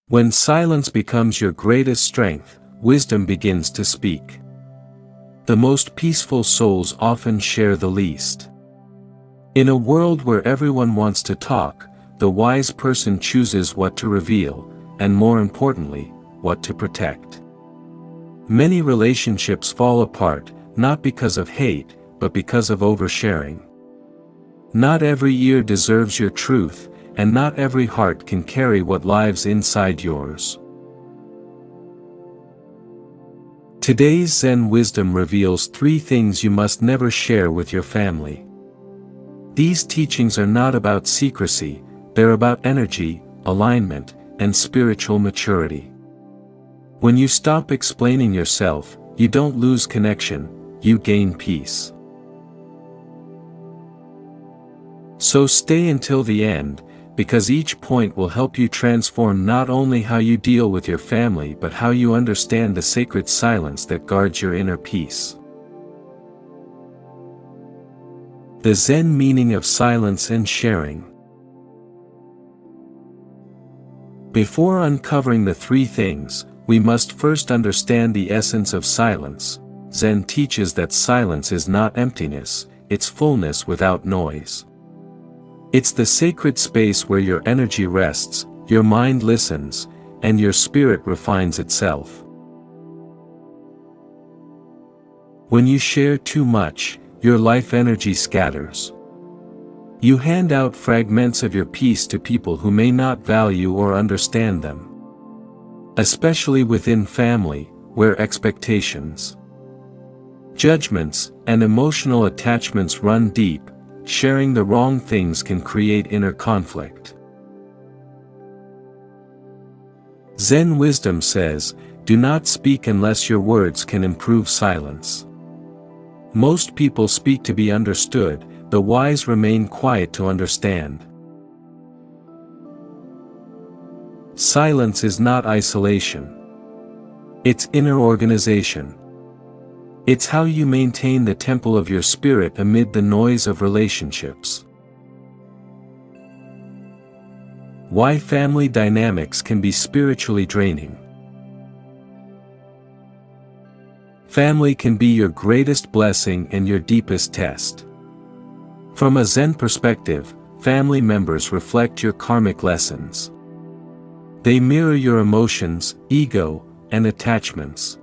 When silence becomes your greatest strength, wisdom begins to speak. The most peaceful souls often share the least. In a world where everyone wants to talk, the wise person chooses what to reveal, and more importantly, what to protect. Many relationships fall apart, not because of hate, but because of oversharing. Not every ear deserves your truth, and not every heart can carry what lives inside yours. Today's Zen wisdom reveals 3 things you must never share with your family. These teachings are not about secrecy, they're about energy, alignment, and spiritual maturity. When you stop explaining yourself, you don't lose connection, you gain peace. So stay until the end, because each point will help you transform not only how you deal with your family but how you understand the sacred silence that guards your inner peace. The Zen meaning of silence and sharing. Before uncovering the 3 things, we must first understand the essence of silence. Zen teaches that silence is not emptiness, it's fullness without noise. It's the sacred space where your energy rests, your mind listens, and your spirit refines itself. When you share too much, your life energy scatters. You hand out fragments of your peace to people who may not value or understand them. Especially within family, where expectations, judgments, and emotional attachments run deep, sharing the wrong things can create inner conflict. Zen wisdom says, do not speak unless your words can improve silence. Most people speak to be understood, the wise remain quiet to understand. Silence is not isolation. It's inner organization. It's how you maintain the temple of your spirit amid the noise of relationships. Why family dynamics can be spiritually draining. Family can be your greatest blessing and your deepest test. From a Zen perspective, family members reflect your karmic lessons. They mirror your emotions, ego, and attachments.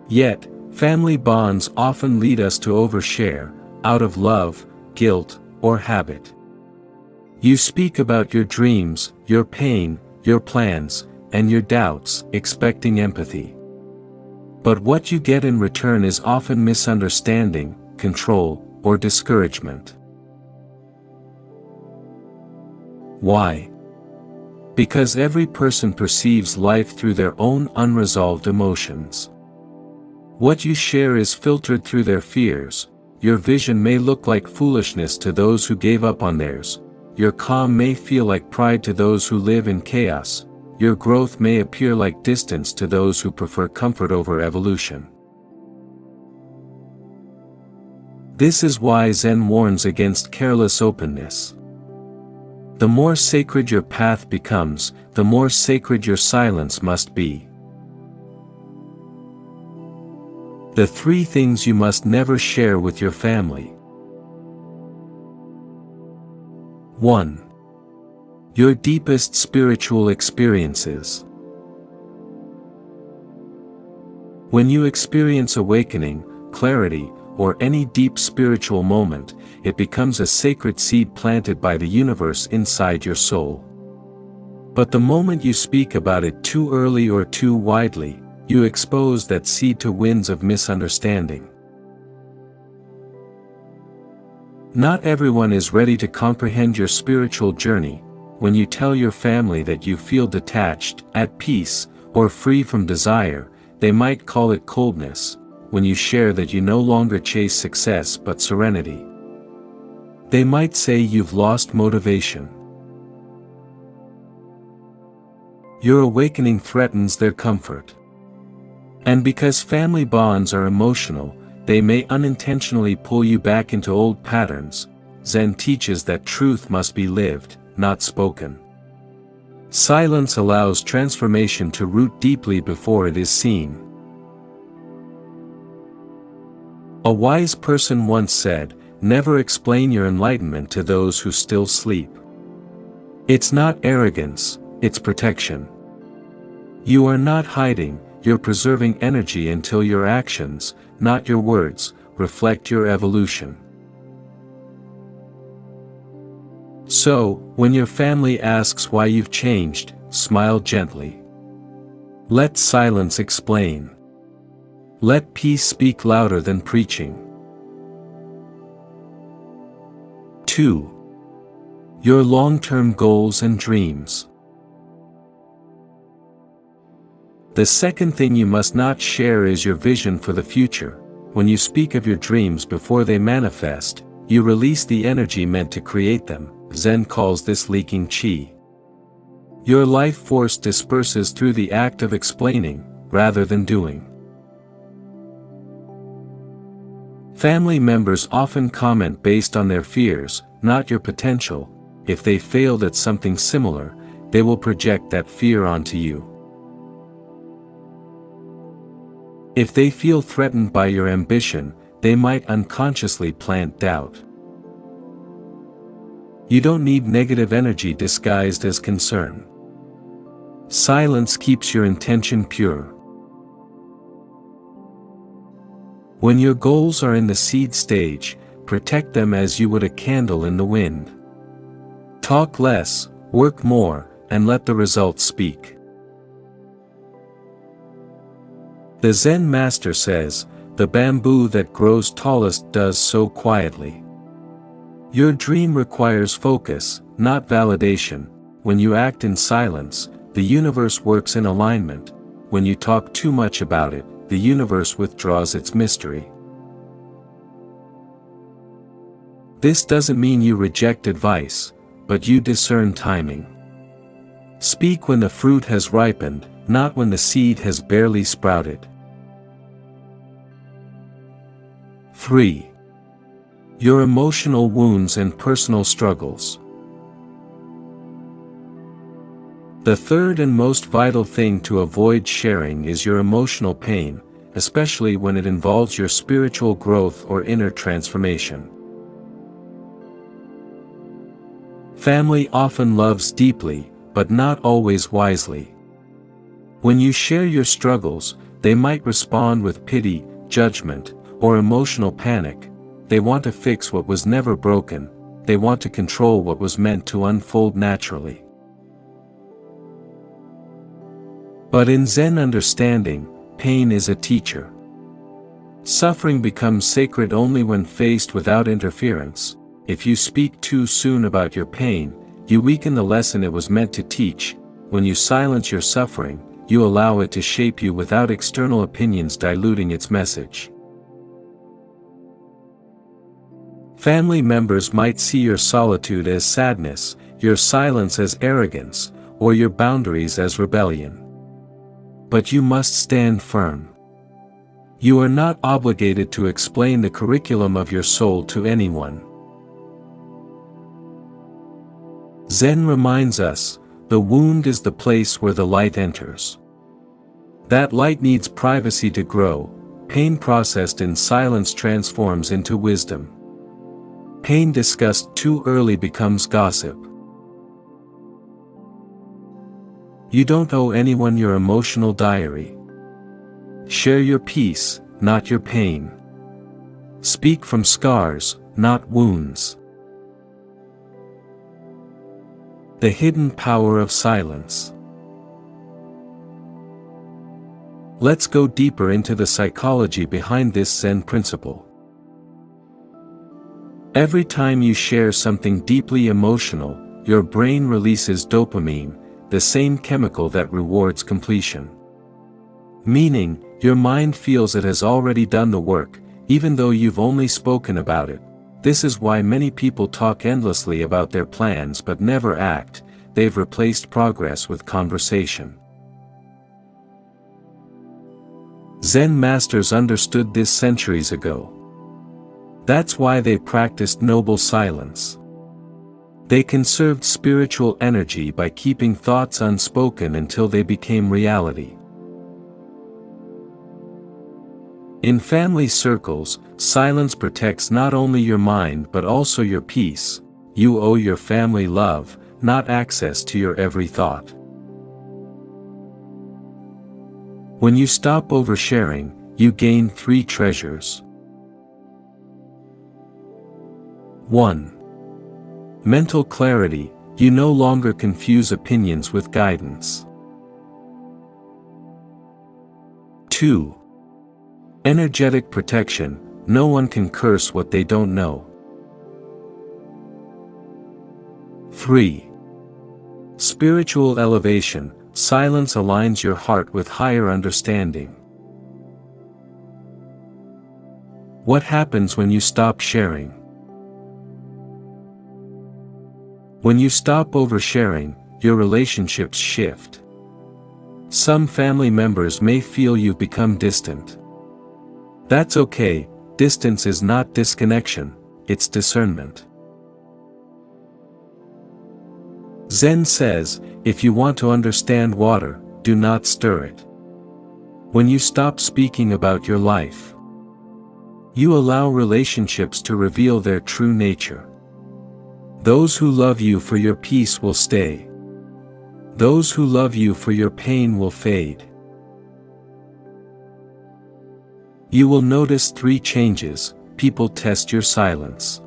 Yet, family bonds often lead us to overshare, out of love, guilt, or habit. You speak about your dreams, your pain, your plans, and your doubts, expecting empathy. But what you get in return is often misunderstanding, control, or discouragement. Why? Because every person perceives life through their own unresolved emotions. What you share is filtered through their fears. Your vision may look like foolishness to those who gave up on theirs. Your calm may feel like pride to those who live in chaos. Your growth may appear like distance to those who prefer comfort over evolution. This is why Zen warns against careless openness. The more sacred your path becomes, the more sacred your silence must be. The 3 things you must never share with your family. 1. Your deepest spiritual experiences. When you experience awakening, clarity, or any deep spiritual moment, it becomes a sacred seed planted by the universe inside your soul. But the moment you speak about it too early or too widely, you expose that seed to winds of misunderstanding. Not everyone is ready to comprehend your spiritual journey. When you tell your family that you feel detached, at peace, or free from desire, they might call it coldness. When you share that you no longer chase success but serenity, they might say you've lost motivation. Your awakening threatens their comfort. And because family bonds are emotional, they may unintentionally pull you back into old patterns. Zen teaches that truth must be lived, not spoken. Silence allows transformation to root deeply before it is seen. A wise person once said, "Never explain your enlightenment to those who still sleep." It's not arrogance, it's protection. You are not hiding, you're preserving energy until your actions, not your words, reflect your evolution. So, when your family asks why you've changed, smile gently. Let silence explain. Let peace speak louder than preaching. 2. Your long-term goals and dreams. The second thing you must not share is your vision for the future. When you speak of your dreams before they manifest, you release the energy meant to create them. Zen calls this leaking chi. Your life force disperses through the act of explaining, rather than doing. Family members often comment based on their fears, not your potential. If they failed at something similar, they will project that fear onto you. If they feel threatened by your ambition, they might unconsciously plant doubt. You don't need negative energy disguised as concern. Silence keeps your intention pure. When your goals are in the seed stage, protect them as you would a candle in the wind. Talk less, work more, and let the results speak. The Zen master says, "The bamboo that grows tallest does so quietly." Your dream requires focus, not validation. When you act in silence, the universe works in alignment. When you talk too much about it, the universe withdraws its mystery. This doesn't mean you reject advice, but you discern timing. Speak when the fruit has ripened, not when the seed has barely sprouted. 3. Your emotional wounds and personal struggles. The third and most vital thing to avoid sharing is your emotional pain, especially when it involves your spiritual growth or inner transformation. Family often loves deeply, but not always wisely. When you share your struggles, they might respond with pity, judgment, or emotional panic. They want to fix what was never broken, they want to control what was meant to unfold naturally. But in Zen understanding, pain is a teacher. Suffering becomes sacred only when faced without interference. If you speak too soon about your pain, you weaken the lesson it was meant to teach. When you silence your suffering, you allow it to shape you without external opinions diluting its message. Family members might see your solitude as sadness, your silence as arrogance, or your boundaries as rebellion. But you must stand firm. You are not obligated to explain the curriculum of your soul to anyone. Zen reminds us, the wound is the place where the light enters. That light needs privacy to grow. Pain processed in silence transforms into wisdom. Pain discussed too early becomes gossip. You don't owe anyone your emotional diary. Share your peace, not your pain. Speak from scars, not wounds. The hidden power of silence. Let's go deeper into the psychology behind this Zen principle. Every time you share something deeply emotional, your brain releases dopamine, the same chemical that rewards completion. Meaning, your mind feels it has already done the work, even though you've only spoken about it. This is why many people talk endlessly about their plans but never act. They've replaced progress with conversation. Zen masters understood this centuries ago. That's why they practiced noble silence. They conserved spiritual energy by keeping thoughts unspoken until they became reality. In family circles, silence protects not only your mind but also your peace. You owe your family love, not access to your every thought. When you stop oversharing, you gain 3 treasures. 1. Mental clarity. You no longer confuse opinions with guidance. 2. Energetic protection. No one can curse what they don't know. 3. Spiritual elevation. Silence aligns your heart with higher understanding. What happens when you stop sharing? When you stop oversharing, your relationships shift. Some family members may feel you've become distant. That's okay. Distance is not disconnection, it's discernment. Zen says, if you want to understand water, do not stir it. When you stop speaking about your life, you allow relationships to reveal their true nature. Those who love you for your peace will stay. Those who love you for your pain will fade. You will notice 3 changes. People test your silence.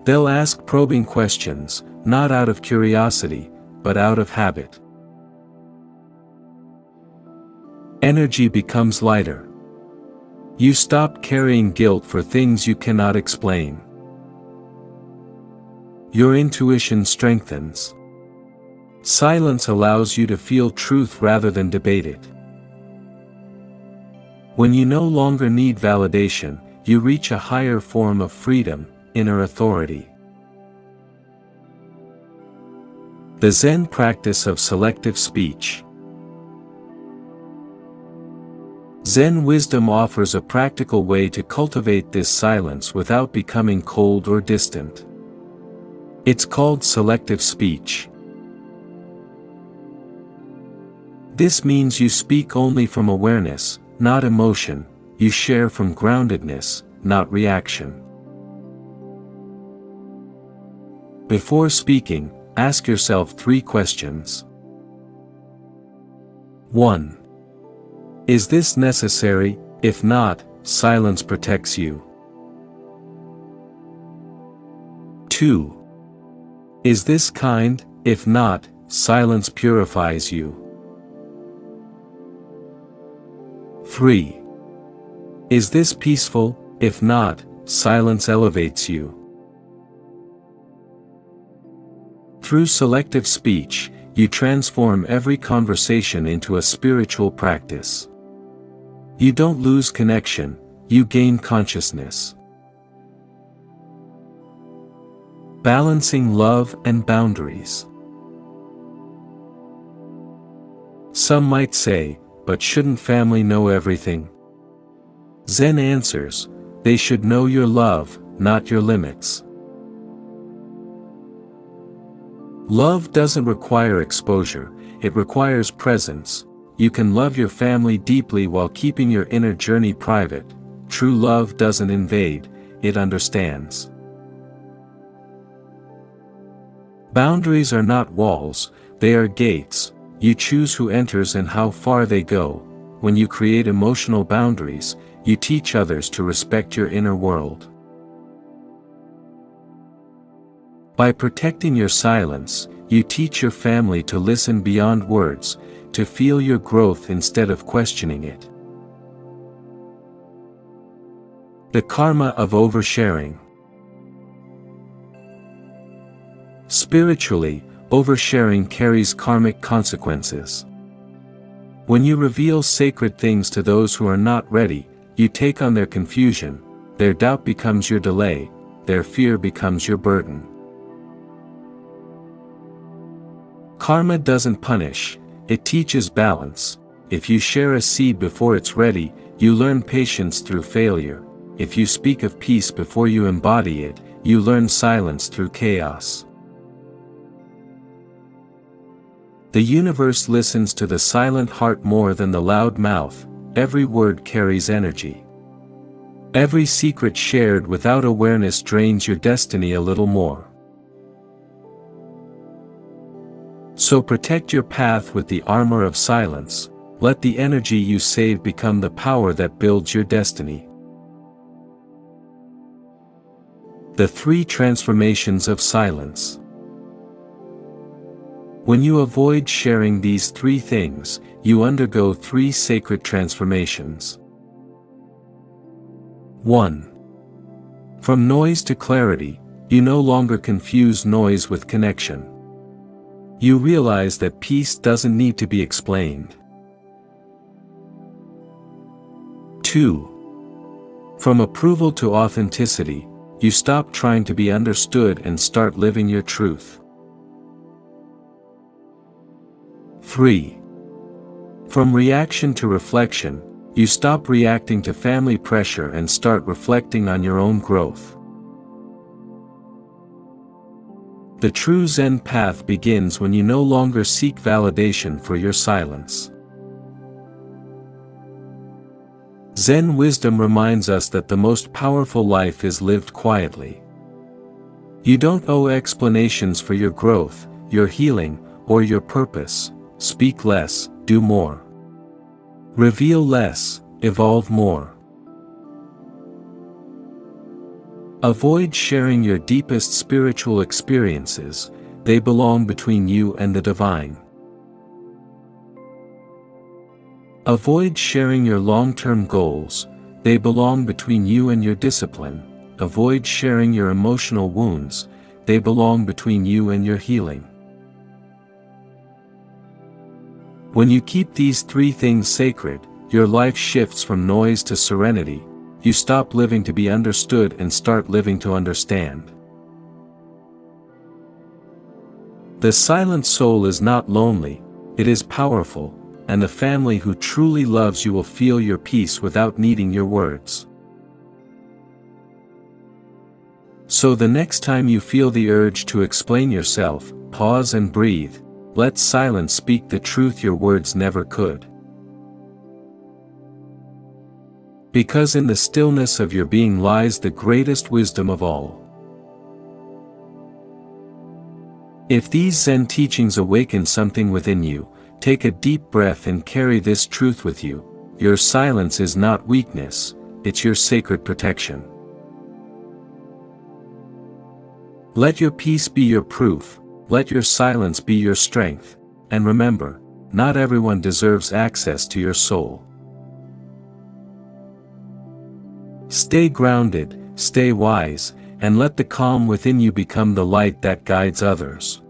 They'll ask probing questions, not out of curiosity, but out of habit. Energy becomes lighter. You stop carrying guilt for things you cannot explain. Your intuition strengthens. Silence allows you to feel truth rather than debate it. When you no longer need validation, you reach a higher form of freedom, inner authority. The Zen practice of selective speech. Zen wisdom offers a practical way to cultivate this silence without becoming cold or distant. It's called selective speech. This means you speak only from awareness, not emotion. You share from groundedness, not reaction. Before speaking, ask yourself 3 questions. 1. Is this necessary? If not, silence protects you. 2. Is this kind? If not, silence purifies you. 3. Is this peaceful? If not, silence elevates you. Through selective speech, you transform every conversation into a spiritual practice. You don't lose connection, you gain consciousness. Balancing love and boundaries. Some might say, but shouldn't family know everything? Zen answers, they should know your love, not your limits. Love doesn't require exposure, it requires presence. You can love your family deeply while keeping your inner journey private. True love doesn't invade, it understands. Boundaries are not walls, they are gates. You choose who enters and how far they go. When you create emotional boundaries, you teach others to respect your inner world. By protecting your silence, you teach your family to listen beyond words, to feel your growth instead of questioning it. The karma of oversharing. Spiritually, oversharing carries karmic consequences. When you reveal sacred things to those who are not ready, you take on their confusion, their doubt becomes your delay, their fear becomes your burden. Karma doesn't punish, it teaches balance. If you share a seed before it's ready, you learn patience through failure. If you speak of peace before you embody it, you learn silence through chaos. The universe listens to the silent heart more than the loud mouth. Every word carries energy. Every secret shared without awareness drains your destiny a little more. So protect your path with the armor of silence. Let the energy you save become the power that builds your destiny. The 3 transformations of silence. When you avoid sharing these 3 things, you undergo 3 sacred transformations. 1. From noise to clarity, you no longer confuse noise with connection. You realize that peace doesn't need to be explained. 2. From approval to authenticity, you stop trying to be understood and start living your truth. 3. From reaction to reflection, you stop reacting to family pressure and start reflecting on your own growth. The true Zen path begins when you no longer seek validation for your silence. Zen wisdom reminds us that the most powerful life is lived quietly. You don't owe explanations for your growth, your healing, or your purpose. Speak less, do more. Reveal less, evolve more. Avoid sharing your deepest spiritual experiences. They belong between you and the divine. Avoid sharing your long-term goals. They belong between you and your discipline. Avoid sharing your emotional wounds. They belong between you and your healing. When you keep these 3 things sacred, your life shifts from noise to serenity. You stop living to be understood and start living to understand. The silent soul is not lonely, it is powerful, and the family who truly loves you will feel your peace without needing your words. So the next time you feel the urge to explain yourself, pause and breathe. Let silence speak the truth your words never could. Because in the stillness of your being lies the greatest wisdom of all. If these Zen teachings awaken something within you, take a deep breath and carry this truth with you. Your silence is not weakness, it's your sacred protection. Let your peace be your proof, let your silence be your strength, and remember, not everyone deserves access to your soul. Stay grounded, stay wise, and let the calm within you become the light that guides others.